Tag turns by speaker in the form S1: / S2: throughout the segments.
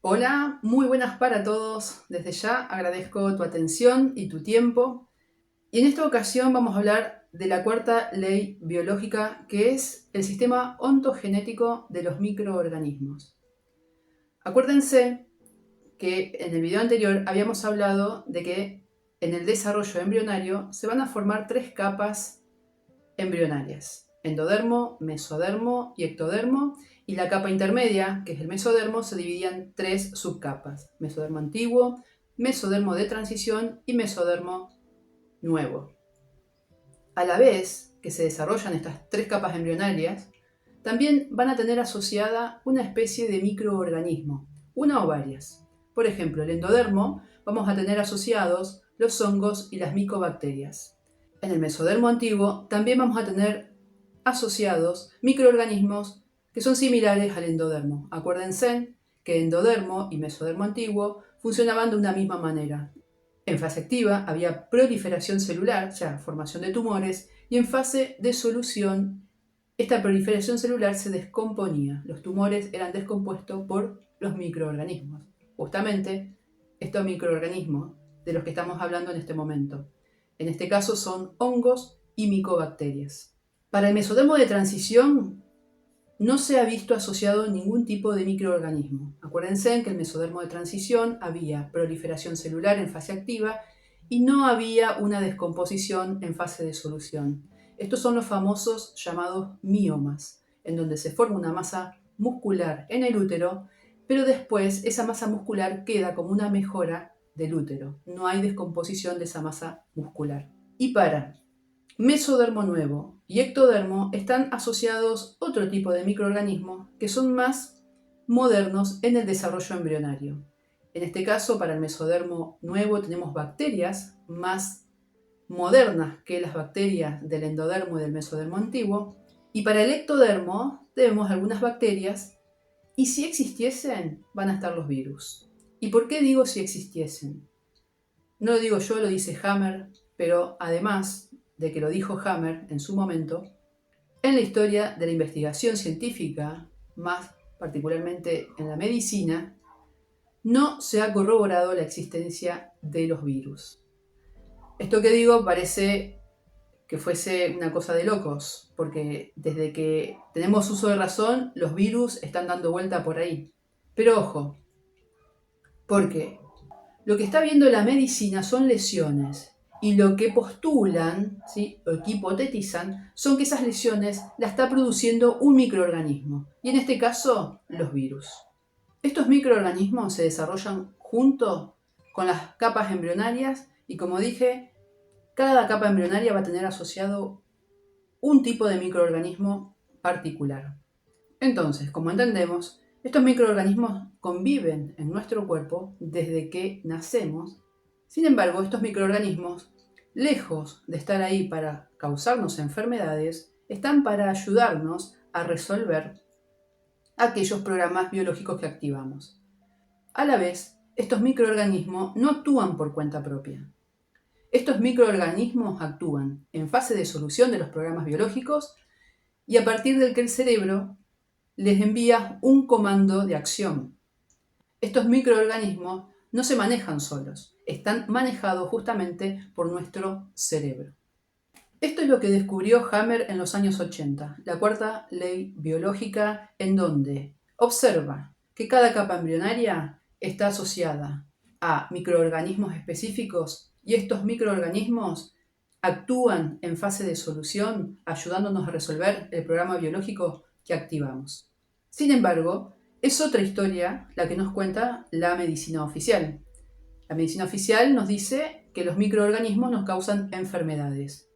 S1: Hola, muy buenas para todos. Desde ya agradezco tu atención y tu tiempo. Y en esta ocasión vamos a hablar de la cuarta ley biológica, que es el sistema ontogenético de los microorganismos. Acuérdense que en el video anterior habíamos hablado de que en el desarrollo embrionario se van a formar tres capas embrionarias: endodermo, mesodermo y ectodermo, y la capa intermedia, que es el mesodermo, se dividía en tres subcapas: mesodermo antiguo, mesodermo de transición y mesodermo nuevo. A la vez que se desarrollan estas tres capas embrionarias, también van a tener asociada una especie de microorganismo, una o varias. Por ejemplo, el endodermo vamos a tener asociados los hongos y las micobacterias. En el mesodermo antiguo también vamos a tener asociados microorganismos que son similares al endodermo. Acuérdense que endodermo y mesodermo antiguo funcionaban de una misma manera. En fase activa había proliferación celular, o sea, formación de tumores, y en fase de solución esta proliferación celular se descomponía. Los tumores eran descompuestos por los microorganismos. Justamente estos microorganismos de los que estamos hablando en este momento. En este caso son hongos y micobacterias. Para el mesodermo de transición no se ha visto asociado ningún tipo de microorganismo. Acuérdense que en el mesodermo de transición había proliferación celular en fase activa y no había una descomposición en fase de solución. Estos son los famosos llamados miomas, en donde se forma una masa muscular en el útero, pero después esa masa muscular queda como una mejora del útero. No hay descomposición de esa masa muscular. Y para mesodermo nuevo y ectodermo están asociados otro tipo de microorganismos que son más modernos en el desarrollo embrionario. En este caso, para el mesodermo nuevo tenemos bacterias más modernas que las bacterias del endodermo y del mesodermo antiguo. Y para el ectodermo tenemos algunas bacterias, y si existiesen, van a estar los virus. ¿Y por qué digo si existiesen? No lo digo yo, lo dice Hammer, pero además de que lo dijo Hammer en su momento, en la historia de la investigación científica, más particularmente en la medicina, no se ha corroborado la existencia de los virus. Esto que digo parece que fuese una cosa de locos, porque desde que tenemos uso de razón, los virus están dando vuelta por ahí. Pero ojo, porque lo que está viendo la medicina son lesiones, y lo que postulan, ¿sí?, o que hipotetizan, son que esas lesiones las está produciendo un microorganismo, y en este caso, los virus. Estos microorganismos se desarrollan junto con las capas embrionarias y, como dije, cada capa embrionaria va a tener asociado un tipo de microorganismo particular. Entonces, como entendemos, estos microorganismos conviven en nuestro cuerpo desde que nacemos. Sin embargo, estos microorganismos, lejos de estar ahí para causarnos enfermedades, están para ayudarnos a resolver aquellos programas biológicos que activamos. A la vez, estos microorganismos no actúan por cuenta propia. Estos microorganismos actúan en fase de solución de los programas biológicos y a partir del que el cerebro les envía un comando de acción. Estos microorganismos no se manejan solos, están manejados justamente por nuestro cerebro. Esto es lo que descubrió Hammer en los años 80, la cuarta ley biológica, en donde observa que cada capa embrionaria está asociada a microorganismos específicos y estos microorganismos actúan en fase de solución, ayudándonos a resolver el programa biológico que activamos. Sin embargo, es otra historia la que nos cuenta la medicina oficial. La medicina oficial nos dice que los microorganismos nos causan enfermedades.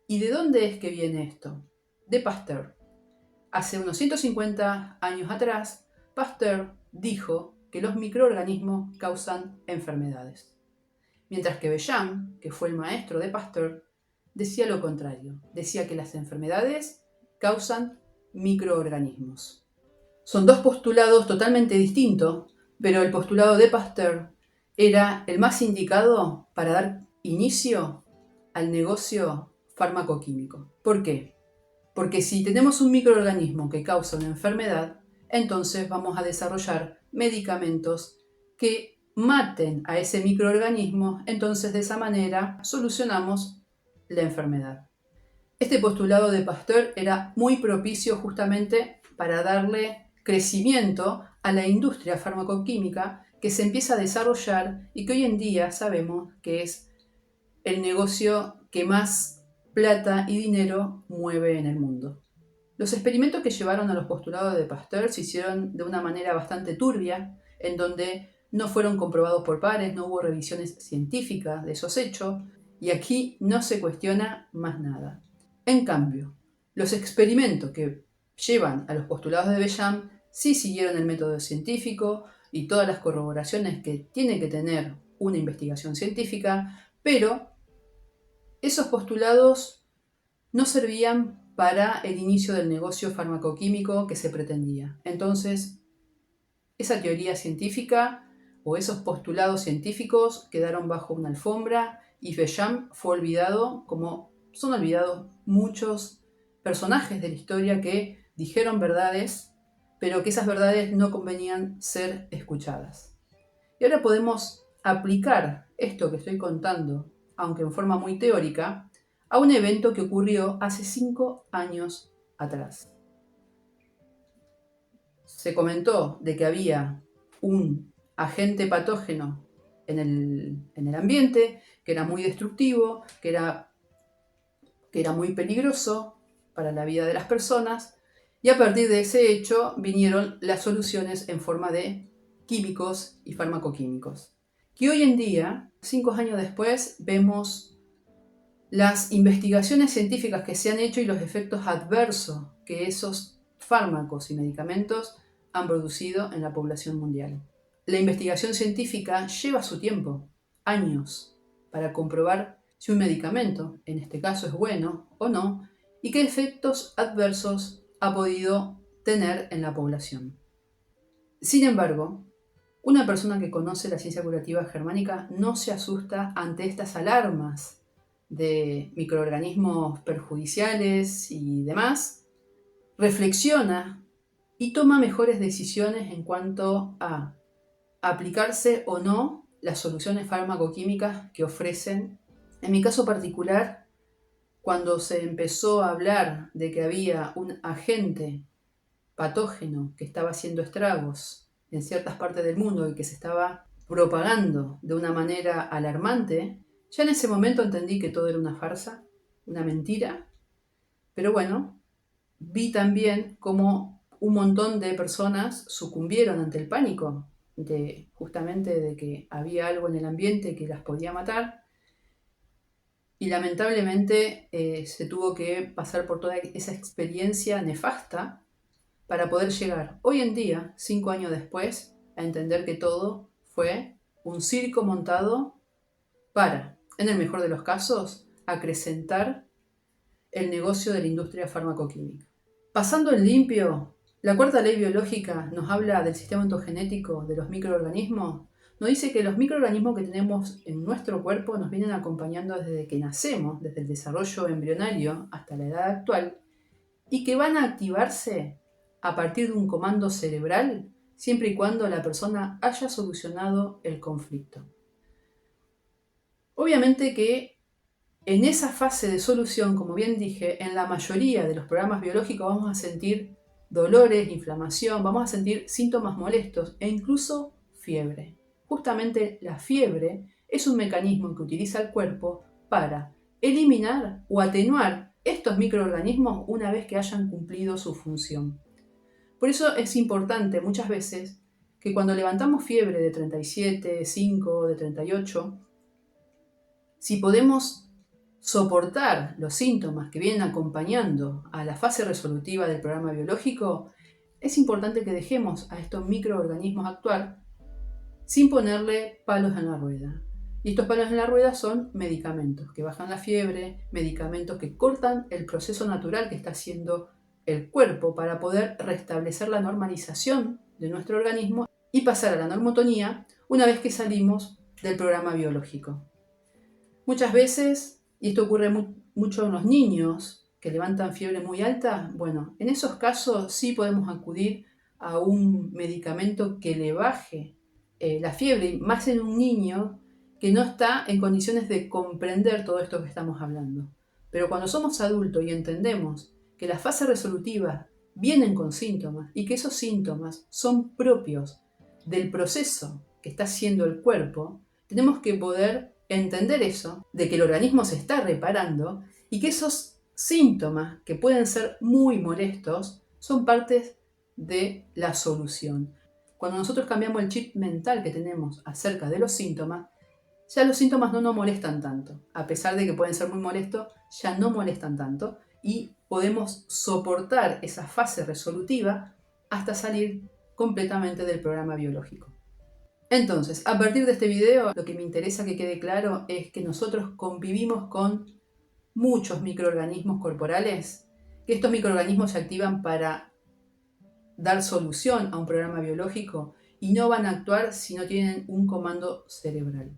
S1: ¿Y de dónde es que viene esto? De Pasteur. Hace unos 150 años atrás, Pasteur dijo que los microorganismos causan enfermedades. Mientras que Bellan, que fue el maestro de Pasteur, decía lo contrario. Decía que las enfermedades causan microorganismos. Son dos postulados totalmente distintos, pero el postulado de Pasteur era el más indicado para dar inicio al negocio farmacoquímico. ¿Por qué? Porque si tenemos un microorganismo que causa una enfermedad, entonces vamos a desarrollar medicamentos que maten a ese microorganismo, entonces de esa manera solucionamos la enfermedad. Este postulado de Pasteur era muy propicio justamente para darle crecimiento a la industria farmacoquímica que se empieza a desarrollar y que hoy en día sabemos que es el negocio que más plata y dinero mueve en el mundo. Los experimentos que llevaron a los postulados de Pasteur se hicieron de una manera bastante turbia, en donde no fueron comprobados por pares, no hubo revisiones científicas de esos hechos, y aquí no se cuestiona más nada. En cambio, los experimentos que llevan a los postulados de Bellam sí siguieron el método científico y todas las corroboraciones que tiene que tener una investigación científica, pero esos postulados no servían para el inicio del negocio farmacoquímico que se pretendía. Entonces, esa teoría científica o esos postulados científicos quedaron bajo una alfombra y Bellam fue olvidado como son olvidados muchos personajes de la historia que dijeron verdades, pero que esas verdades no convenían ser escuchadas. Y ahora podemos aplicar esto que estoy contando, aunque en forma muy teórica, a un evento que ocurrió hace 5 años atrás. Se comentó de que había un agente patógeno en el ambiente, que era muy destructivo, que era muy peligroso para la vida de las personas, y a partir de ese hecho vinieron las soluciones en forma de químicos y farmacoquímicos. Que hoy en día, 5 años después, vemos las investigaciones científicas que se han hecho y los efectos adversos que esos fármacos y medicamentos han producido en la población mundial. La investigación científica lleva su tiempo, años, para comprobar si un medicamento, en este caso, es bueno o no, y qué efectos adversos ha podido tener en la población. Sin embargo, una persona que conoce la ciencia curativa germánica no se asusta ante estas alarmas de microorganismos perjudiciales y demás, reflexiona y toma mejores decisiones en cuanto a aplicarse o no las soluciones farmacoquímicas que ofrecen. En mi caso particular, cuando se empezó a hablar de que había un agente patógeno que estaba haciendo estragos en ciertas partes del mundo y que se estaba propagando de una manera alarmante, ya en ese momento entendí que todo era una farsa, una mentira, pero bueno, vi también cómo un montón de personas sucumbieron ante el pánico de justamente de que había algo en el ambiente que las podía matar y lamentablemente se tuvo que pasar por toda esa experiencia nefasta para poder llegar hoy en día, 5 años después, a entender que todo fue un circo montado para, en el mejor de los casos, acrecentar el negocio de la industria farmacoquímica. Pasando en limpio, la cuarta ley biológica nos habla del sistema ontogenético de los microorganismos. Nos dice que los microorganismos que tenemos en nuestro cuerpo nos vienen acompañando desde que nacemos, desde el desarrollo embrionario hasta la edad actual, y que van a activarse a partir de un comando cerebral siempre y cuando la persona haya solucionado el conflicto. Obviamente que en esa fase de solución, como bien dije, en la mayoría de los programas biológicos vamos a sentir dolores, inflamación, vamos a sentir síntomas molestos e incluso fiebre. Justamente la fiebre es un mecanismo que utiliza el cuerpo para eliminar o atenuar estos microorganismos una vez que hayan cumplido su función. Por eso es importante muchas veces que cuando levantamos fiebre de 37, 5, de 38, si podemos soportar los síntomas que vienen acompañando a la fase resolutiva del programa biológico, es importante que dejemos a estos microorganismos actuar sin ponerle palos en la rueda. Y estos palos en la rueda son medicamentos que bajan la fiebre, medicamentos que cortan el proceso natural que está haciendo el cuerpo para poder restablecer la normalización de nuestro organismo y pasar a la normotonía una vez que salimos del programa biológico. Muchas veces, y esto ocurre mucho en los niños que levantan fiebre muy alta, bueno, en esos casos sí podemos acudir a un medicamento que le baje la fiebre, más en un niño que no está en condiciones de comprender todo esto que estamos hablando. Pero cuando somos adultos y entendemos que las fases resolutivas vienen con síntomas y que esos síntomas son propios del proceso que está haciendo el cuerpo, tenemos que poder entender eso, de que el organismo se está reparando y que esos síntomas, que pueden ser muy molestos, son partes de la solución. Cuando nosotros cambiamos el chip mental que tenemos acerca de los síntomas, ya los síntomas no nos molestan tanto. A pesar de que pueden ser muy molestos, ya no molestan tanto y podemos soportar esa fase resolutiva hasta salir completamente del programa biológico. Entonces, a partir de este video, lo que me interesa que quede claro es que nosotros convivimos con muchos microorganismos corporales, que estos microorganismos se activan para dar solución a un programa biológico y no van a actuar si no tienen un comando cerebral.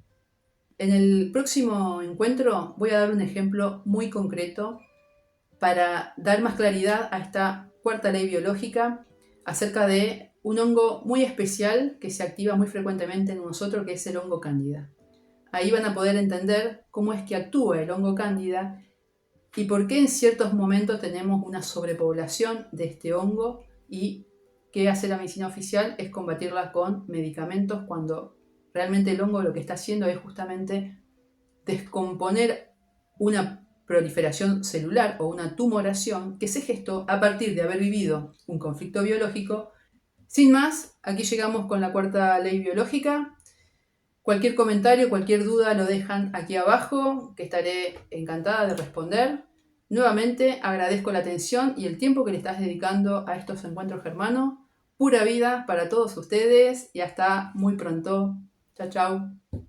S1: En el próximo encuentro voy a dar un ejemplo muy concreto para dar más claridad a esta cuarta ley biológica acerca de un hongo muy especial que se activa muy frecuentemente en nosotros, que es el hongo cándida. Ahí van a poder entender cómo es que actúa el hongo cándida y por qué en ciertos momentos tenemos una sobrepoblación de este hongo y qué hace la medicina oficial es combatirla con medicamentos cuando realmente el hongo lo que está haciendo es justamente descomponer una proliferación celular o una tumoración que se gestó a partir de haber vivido un conflicto biológico. Sin más, aquí llegamos con la cuarta ley biológica. Cualquier comentario, cualquier duda lo dejan aquí abajo, que estaré encantada de responder. Nuevamente agradezco la atención y el tiempo que le estás dedicando a estos encuentros germanos. Pura vida para todos ustedes y hasta muy pronto. Chao, chao.